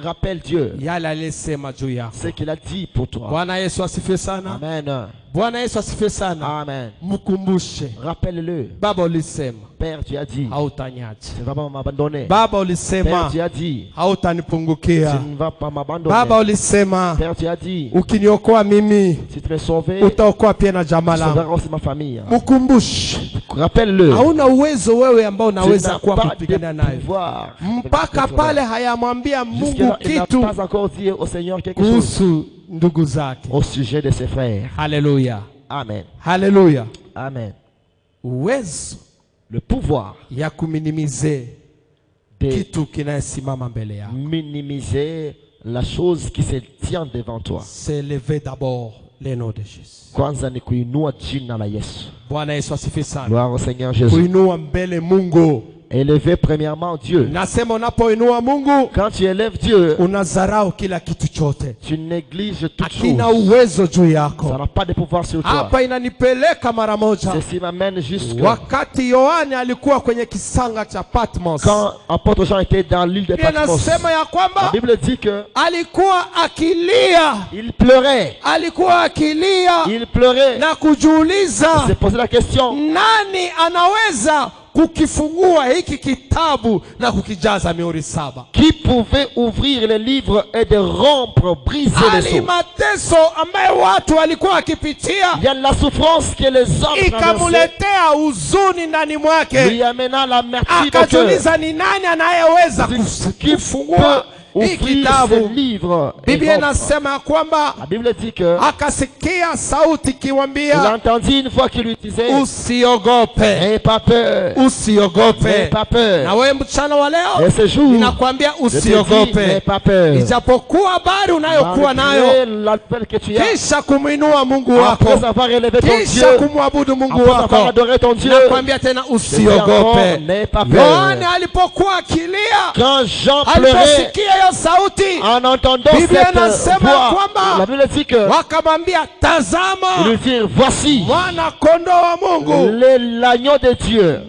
rappelle Dieu yale aliyesema juu yako. ce qu'il a dit pour toi. Bwana Yesu asifiwe sana. Amen. Bwana Yesu asifiwe sana. Amen. Mkumbushe. Rappelle-le. Baba ulisema Père, tu as dit, hautanyacha. tu ne vas pas m'abandonner. Baba Père, ulisema tu as dit, tu hautanipungukia. ne vas pas m'abandonner. Baba ulisema Père, tu as dit, ukiniokoa mimi si tu m'es sauvé, utaokoa pia na jamaa tu langu. sauveras aussi ma famille. Mkumbushe. Rappelle-le. Hauna uwezo wewe ambao Tu unaweza n'as kuwa pas kupigana de naye. pouvoir. Mpaka pale hayamwambia Mungu Jusque-là, il n'a kitu pas encore dit au Seigneur quelque chose kuhusu ndugu zake. au sujet de ses frères. Haleluya. Amen. Haleluya. Amen. Uwezo Le pouvoir ya kuminimize de kitu kinayesimama mbele yako. minimiser la chose qui se tient devant toi. C'est lever d'abord le nom de Jésus. Kwanza ni kuinua jina la Yesu. Bwana Yesu asifiwe sana. Gloire au Seigneur Jésus. Kuinua mbele Mungu. Élever premièrement Dieu. Nasema unapoinua Mungu Quand tu élèves Dieu, unazarau kila kitu chote. tu négliges toute Akina chose. uwezo juu Ça yako. n'a pas de pouvoir sur toi. Hapa inanipeleka mara moja. Ceci m'amène jusqu'à Wakati Yohane alikuwa kwenye kisanga cha Patmos, quand apôtre Jean était dans l'île de Biblia Patmos. inasema ya La kwamba Bible dit que alikuwa akilia, il pleurait. alikuwa akilia Il pleurait. na Il kujiuliza s'est posé la question: nani anaweza kukifungua hiki kitabu na kukijaza mihuri 7? qui pouvait ouvrir les livres et de rompre, briser les Ali sceaux? mateso ambaye watu walikuwa wakipitia Il y a la souffrance que les hommes traversaient, ikamuletea huzuni ndani lui mwake, amenant l'amertume au cœur. akajiuliza ni nani anayeweza Qui kufungua hii ouvrir ces kitabu. livres et Biblia rompre? inasema ya kwamba La Bible dit que akasikia sauti il kiwambia, entendit une fois qu'il lui disait: usiogope, n'aie pas peur, n'aie usiogope. pas peur. Na wewe mchana wa leo Et ce jour, ninakwambia je te dis, n'aie usiogope, pas peur. ijapokuwa habari unayokuwa nayo, Malgré l'appel que tu as, kisha kumwinua Mungu wako, après avoir élevé ton kisha Dieu, kumwabudu Mungu après avoir wako, adoré ton Dieu, nakwambia tena usiogope. n'aie pas peur. Yohane alipokuwa akilia, Quand Jean pleurait, aliposikia hiyo sauti, en entendant Biblia cette inasema voix, kwamba la Bible dit que wakamwambia, il tazama lui dit: voici mwana kondoo wa Mungu, l'agneau de Dieu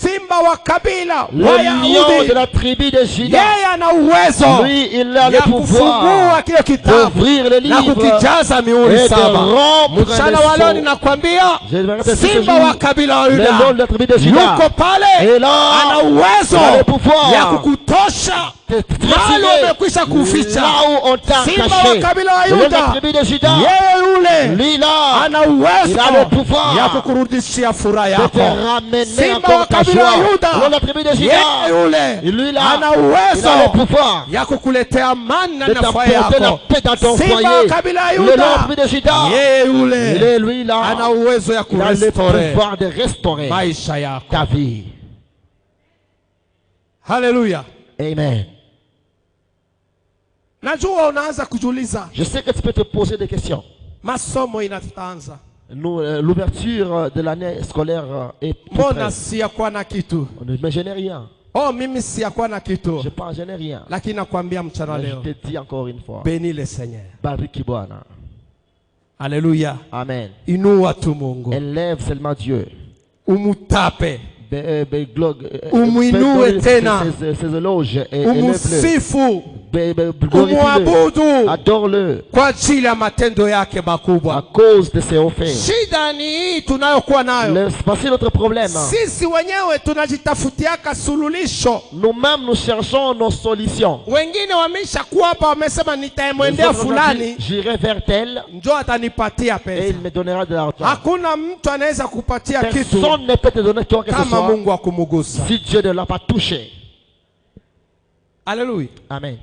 simba wa kabila le wa lion de Yahudi, la tribu de Juda. yeye ana uwezo Lui, il a le ya kufungua pouvoir kile kitabu d'ouvrir le na livre kukijaza et mihuri de 7. rompre Mchana les wa leo sceaux. ninakwambia, Je vais répéter ce simba jour, wa kabila wa le lion Yuda de la tribu de Juda. yuko pale, Et là, ana uwezo il a le pouvoir ya kukutosha mahali wamekwisha kuficha. là où on t'a Simba wa caché. kabila wa Le lion de la Yuda, tribu de Juda. yeye yule Lui là, ana il uwezo a le pouvoir ya kukurudishia furaha de te yako. ramener Simba encore wa ta kabila joie. wa Le lion de Yuda, la tribu de yeye Juda. Et yule lui là, ana il uwezo a le pouvoir ya kukuletea amani na de nafasi t'apporter la yako. paix dans ton Simba wa foyer. kabila wa Le lion de la Yuda, tribu de Juda. yeye Il yule est lui là. ana uwezo ya Il a le kurestore pouvoir de restaurer maisha yako. ta vie. Haleluya. Amen. Najua unaanza kujiuliza, Je sais que tu peux te poser des questions. masomo inataanza, Nous, l'ouverture de l'année scolaire est tout mbona près. siyakuwa na kitu? Mais je n'ai rien. Oh, mimi siyakuwa na kitu, Je n'ai rien. lakini nakwambia mchana Mais leo, je te dis encore une fois. beni le Seigneur. Bariki Bwana. Haleluya. Amen. Inua tu Mungu, Élève seulement Dieu. umutape, Umwinue Umwinue tena. ses éloges et élève-le. umusifu, Glorifie-le. umwabudu Adore-le kwa ajili ya matendo yake à makubwa. cause de ses faits. Shida ni hii tunayokuwa nayo, Voici notre problème. sisi wenyewe tunajitafutiaka suluhisho. Nous-mêmes, nous cherchons nos solutions. Wengine wamesha kuwa hapa, wamesema Les nitamwendea autres ont dit, fulani j'irai vers tel njo atanipatia et pesa. il me donnera de l'argent. Hakuna mtu anaweza kupatia kitu Personne ne peut te donner quoi que ce kama soit Mungu akumugusa. si Dieu ne l'a pas touché. Haleluya. Amen.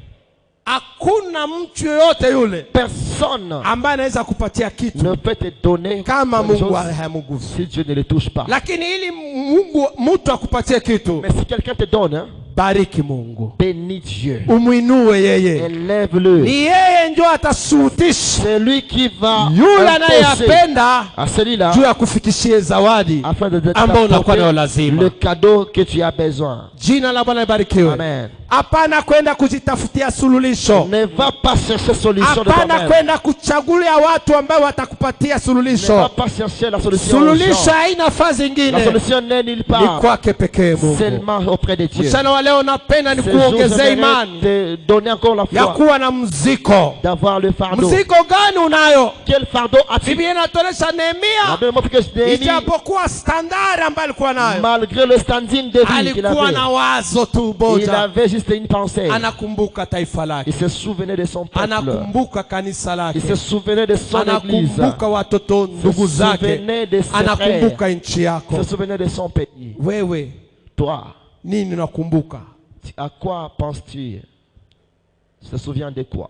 Hakuna mtu yoyote yule Personne ambaye anaweza kupatia kitu ne peut te donner kama quelque Mungu chose hamugusi. si Dieu ne le touche pas. Lakini ili Mungu mtu akupatie kitu, Mais si quelqu'un te donne, bariki Mungu, bénis Dieu. umwinue yeye. Élève-le. Ni yeye ndio atasutisha C'est lui qui va yule imposer anayependa à celui-là juu ya kufikishie zawadi afin de ambao unakuwa nayo t'apporter lazima. le cadeau que tu as besoin. Jina la Bwana libarikiwe. Amen. Hapana kwenda kujitafutia suluhisho, Ne va pas chercher solution de hapana toi-même. kwenda kuchagulia watu ambao watakupatia Ne va suluhisho. pas chercher la solution. aux Suluhisho gens. haina nafasi La ingine, solution n'est nulle ni part. kwake pekee Mungu. Seulement auprès de Dieu. Mchana wa leo napenda Ce jour, nikuongezee j'aimerais imani te donner encore la ya foi kuwa na mziko. d'avoir le fardeau. Mziko gani unayo? Quel fardeau as-tu? Biblia inatuonyesha La Nehemia, Bible montre que Néhémie, ijapokuwa standard ambayo alikuwa nayo, malgré le standing de vie qu'il alikuwa avait, na wazo tu il moja, avait juste une pensée. anakumbuka taifa lake, Il se souvenait de son peuple. anakumbuka kanisa Il se lake, souvenait de son église. anakumbuka watoto ndugu Se zake, souvenait de ses frères. anakumbuka nchi Il yako. se souvenait de son pays. Wewe Toi, nini unakumbuka? à quoi penses-tu? Tu te souviens de quoi?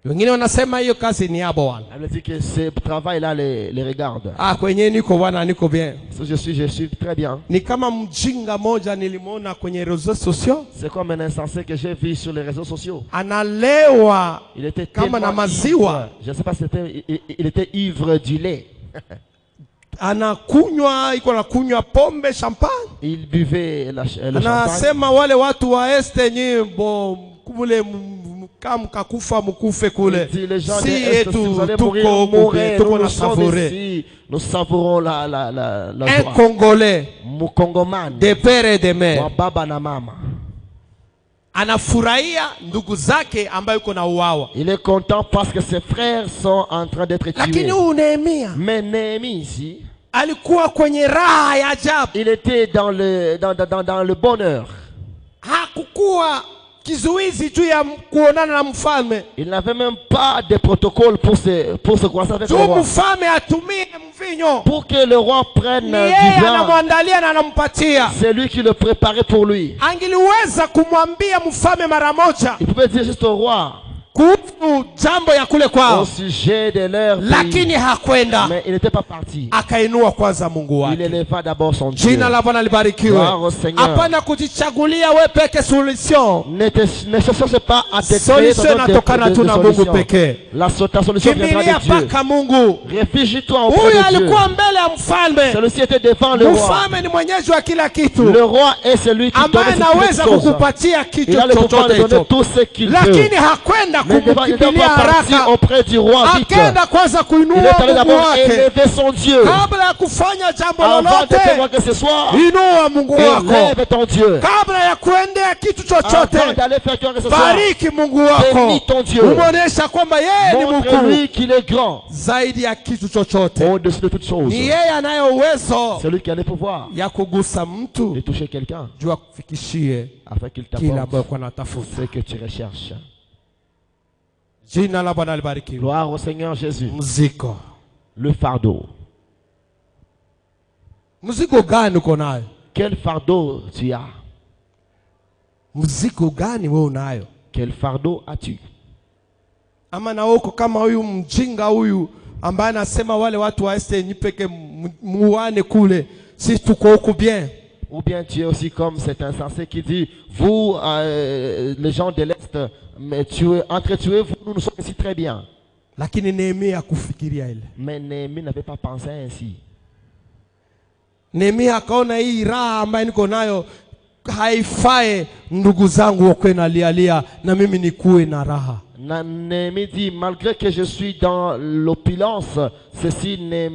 Wengine wanasema hiyo kazi ni yabo Bwana. Elle dit que ce travail-là les regarde. Kwenye niko Bwana, niko bien. Je suis très bien. Ni kama mjinga moja nilimwona kwenye réseaux sociaux, C'est comme un insensé que j'ai vu sur les réseaux sociaux. analewa Il était kama na tellement maziwa, ivre. Je ne sais pas si il était ivre du lait. anakunywa, iko nakunywa pombe champagne. Il buvait le champagne. Anasema wale watu wa este nyimbo kule mkakufa mkufe kule, Il dit, les gens si de Est, si vous yetu allez tuko mourir, tuko nous na sommes savure. ici. Nous savourons la Un joie. Congolais Mukongomani de père et de wa mère baba na mama. anafurahia ndugu zake ambayo yuko na uwawa, Il est content parce que ses frères sont en train d'être tués. lakini huyu Nehemia Mais Néhémie ici, alikuwa kwenye raha ya ajabu. il était dans le bonheur. Hakukuwa kizuizi juu ya kuonana na mfalme, Il n'avait même pas de protocole pour se croiser avec le juu roi. mfalme atumie mvinyo, Pour que le roi prenne ni du yeye vin, anamwandalia na anampatia. c'est lui qui le préparait pour lui. Angeliweza kumwambia mfalme mara moja Il pouvait dire juste au roi kuhusu jambo ya kule au kwao, sujet de leur pays. lakini hakwenda. Mais il n'était pas parti. Akainua kwanza Mungu Il wake. éleva d'abord son Dieu. Jina la Bwana libarikiwe. Gloire au Seigneur. Hapana kujichagulia we peke solution. Ne cherche pas à te créer Solution ton autre inatokana tu na Mungu solution. pekee. Ta solution viendra Kimbilia de Dieu. mpaka Mungu. Réfugie-toi auprès Huyu de Dieu. alikuwa mbele ya mfalme. Celui-ci était devant le roi. Mfalme ni mwenyeji wa kila kitu, Le roi est celui qui donne ambaye toutes anaweza les choses. kukupatia kitu Il a le pouvoir de chochote donner hicho, tout ce qu'il veut. lakini hakwenda Mais il akakimbilia pas parti haraka, auprès du roi vite. akaenda kwanza Il est kuinua allé Mungu d'abord wake. élever son Dieu. Kabla ya kufanya jambo Avant de lolote, faire quoi que ce soit, inua Mungu wako. élève ton Dieu. Kabla ya kuendea kitu Avant chochote, d'aller faire quoi que ce soit, bariki Mungu wako, bénis ton Dieu. umuonesha kwamba yeye ni mkuu Montre-lui qu'il est grand zaidi ya kitu chochote. au-dessus de toutes choses. Ni yeye anaye uwezo C'est lui qui a le pouvoir ya kugusa mtu de toucher quelqu'un juu akufikishie afin qu'il kile ambayo t'apporte kwa natafuta. ce que tu recherches. Jina la Bwana libarikiwe. Gloire au Seigneur Jésus. Mzigo, Le fardeau. mzigo gani uko nayo? Quel fardeau tu as? Mzigo gani wewe unayo? Quel fardeau as-tu? Ama na uko kama huyu mjinga huyu ambaye anasema wale watu wa este nipeke muane kule, si tuko huku bien. Ou bien tu es aussi comme cet insensé qui dit, vous, les gens de l'Est, mais entretuez-vous, nous sommes ici très bien. Lakini Nehemia kufikiria ile. Mais Néhémie n'avait pas pensé ainsi. Nehemia akaona hii raha ambayo niko nayo haifai ndugu zangu wakwe na lialia na mimi nikuwe na raha. Néhémie dit, malgré que je suis dans l'opulence, ceci ne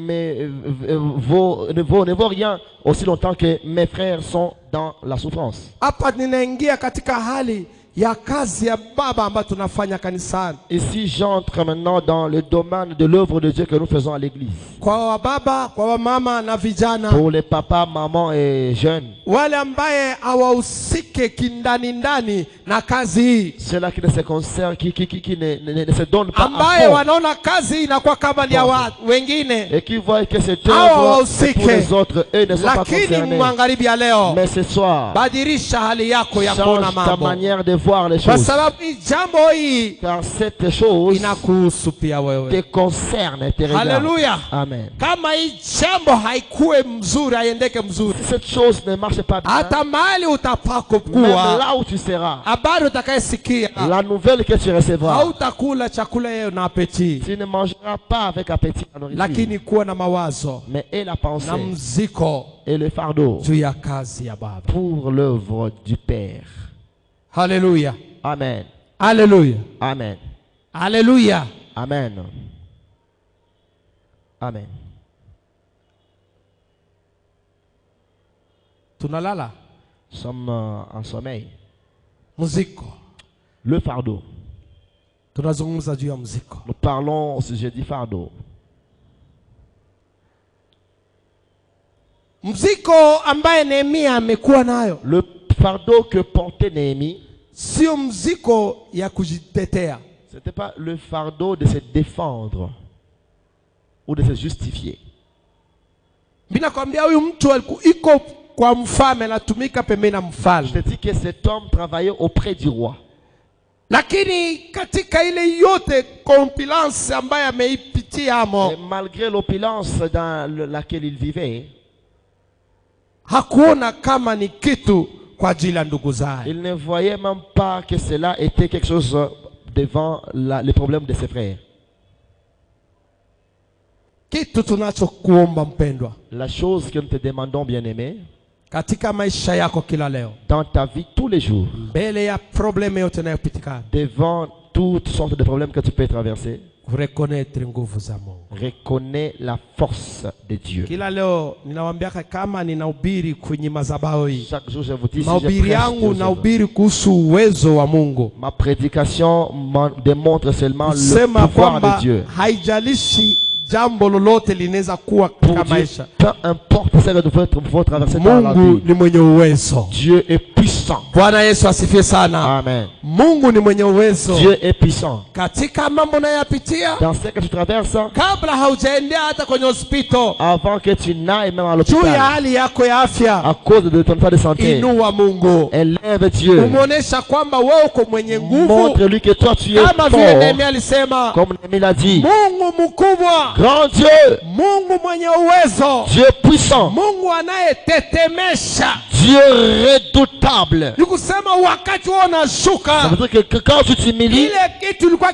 vaut rien aussi longtemps que mes frères sont dans la souffrance. Hapa ninaingia katika hali ya kazi ya baba ambayo tunafanya kanisani. Ici, j'entre maintenant dans le domaine de l'œuvre de Dieu que nous faisons à l'église. Kwa baba, kwa mama na vijana, Pour les papas, mamans et jeunes, wale ambaye hawahusike kindani ndani na kazi hii, ceux-là qui ne se concernent, qui ne se donnent pas ambaye à fond, wanaona kazi hii inakuwa kama ni ya wengine, et qui voient que cette Hawa œuvre est wahusike. pour les autres, eux ne sont pas lakini concernés. magharibi ya leo, Mais ce soir, badilisha hali yako ya kuona change ta mambo, manière de voir les kwa choses. sababu hii jambo hii Car cette chose inakuhusu pia wewe. te concerne et te regarde. Haleluya. Amen. Kama hii jambo haikuwe mzuri, haiendeke mzuri, Si cette chose ne marche pas bien, hata mahali utapako même kuwa, là où tu seras, habari utakayesikia, la nouvelle que tu recevras, hautakula chakula yeye na apeti, tu ne mangeras pas avec appétit la nourriture, lakini kuwa na mawazo mais et la pensée na mziko et le fardeau juu ya kazi ya baba. pour l'œuvre du Père. Haleluya, Amen. haleluya, Amen. haleluya. Amen. Amen. Tunalala Nous sommes en sommeil. mziko, Le fardeau. tunazungumza juu ya mziko. Nous parlons au sujet du fardeau. Mziko ambaye Nehemia amekuwa nayo Le fardeau que portait Néhémie, sio mziko ya kujitetea, ce n'était pas le fardeau de se défendre ou de se justifier. mimi nakwambia huyu mtu iko kwa mfalme, anatumika pembeni na Je mfalme, te dis que cet homme travaillait auprès du roi. lakini katika ile yote compilance ambaye ameipitia amo, Et malgré l'opulence dans laquelle il vivait, hakuona kama ni kitu kwa ajili ya ndugu zake. il ne voyait même pas que cela était quelque chose devant les problèmes de ses frères. Kitu tunachokuomba mpendwa, La chose que nous te demandons, bien-aimé, katika maisha yako kila leo, dans ta vie tous les jours, mbele ya probleme yote inayopitikana, devant toutes sortes de problèmes que tu peux traverser, kurekonete nguvu za Mungu. reconnais la force de Dieu. Kila leo ninawaambia kama ninahubiri kwenye madhabahu hii, Chaque jour, je vous dis, si je mahubiri prêche yangu Dieu, nahubiri kuhusu uwezo wa Mungu, ma prédication démontre seulement le sema pouvoir kwamba de Dieu. haijalishi jambo lolote linaweza kuwa Pour katika Dieu, maisha, peu importe ce que nous pouvons traverser dans la Mungu vie, ni mwenye uwezo. Dieu est puissant. Bwana Yesu asifiwe sana. Amen. Mungu ni mwenye uwezo Dieu est puissant. katika mambo unayopitia, Dans ce que tu traverses, kabla haujaendea hata kwenye hospitali, avant que tu n'ailles même à juu ya l'hôpital, hali yako ya afya, à cause de ton état de santé, inua Mungu, élève Dieu. umuonesha kwamba wewe uko mwenye nguvu, Montre-lui que toi tu es kama vile fort. Nehemia alisema, Comme Néhémie l'a dit, Mungu mkubwa, grand Dieu, Mungu mwenye uwezo, Dieu puissant, Mungu anayetetemesha. Dieu redoutable. Ni kusema wakati wewe Ça unashuka, veut dire que quand tu t'humilies, ile kitu ilikuwa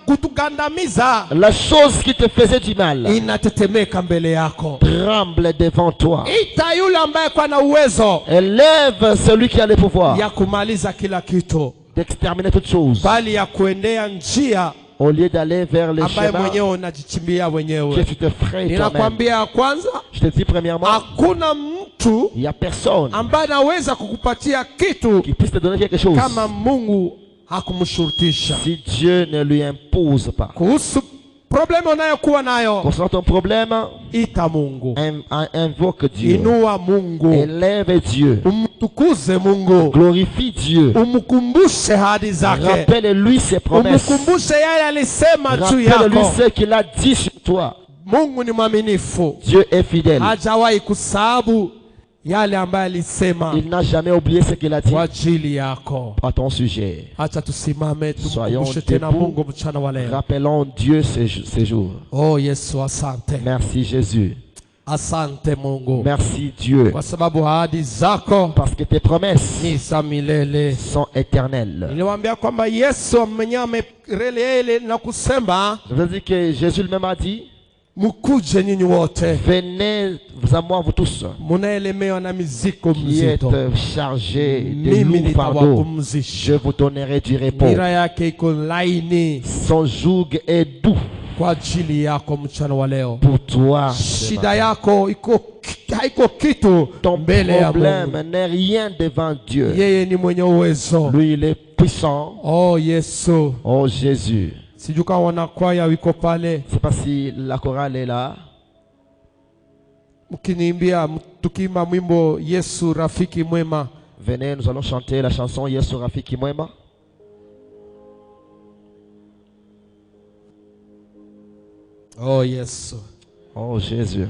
kutugandamiza la chose qui te faisait du mal inatetemeka mbele yako. tremble devant toi. Ita yule ambaye kwa na uwezo Élève celui qui a le pouvoir ya kumaliza kila kitu. d'exterminer toutes choses, bali ya kuendea njia au lieu d'aller vers les ambaye chemins mwenyewe unajichimbia que wenyewe. tu te ferais toi-même. Ninakwambia ya kwanza, Je te dis premièrement, hakuna mtu il n'y a personne ambaye anaweza kukupatia kitu qui puisse te donner quelque chose kama Mungu hakumshurutisha. si Dieu ne lui impose pas. Kuhusu problemu unayokuwa nayo, Concernant ton problème, ita Mungu, invoque Dieu, inua Mungu, élève Dieu, umtukuze Mungu, glorifie Dieu, umkumbushe ahadi zake, rappelle-lui ses promesses, umkumbushe yale alisema juu rappelle-lui yako. ce qu'il a dit sur toi. Mungu ni mwaminifu, Dieu est fidèle. hajawahi kusahabu yale ambayo alisema Il n'a jamais oublié ce qu'il a dit kwa ajili yako. à ton sujet. Acha tusimame Soyons tumkumbushe tena debout. Mungu mchana wa leo. Rappelons Dieu ces jours. Oh Yesu, asante, Merci Jésus. asante Mungu, Merci Dieu. kwa sababu ahadi zako Parce que tes promesses ni za milele. sont éternelles. Niliwaambia kwamba Yesu mwenyewe amerelele na kusema Je veux dire que Jésus lui-même a dit, mkuje nyinyi wote venez à moi vous tous munaelemewa na mizigo qui êtes mzito, chargés de mimi lourds fardeaux. Je nitawapumzisha. vous donnerai du repos. Nira yake iko laini Son joug est doux kwa ajili yako mchana wa leo. pour toi. Shida yako haiko kitu Ton mbele ya problème Mungu. n'est rien devant Dieu. Yeye ni mwenye uwezo. Lui, il est puissant. Oh Yesu, Oh Jésus. sijui kama wanakwaya wiko pale, Je ne sais pas si la chorale est là. mkiniimbia tukiimba mwimbo Yesu rafiki mwema. Venez, nous allons chanter la chanson Yesu Rafiki Mwema. Oh Yesu, Oh Jésus.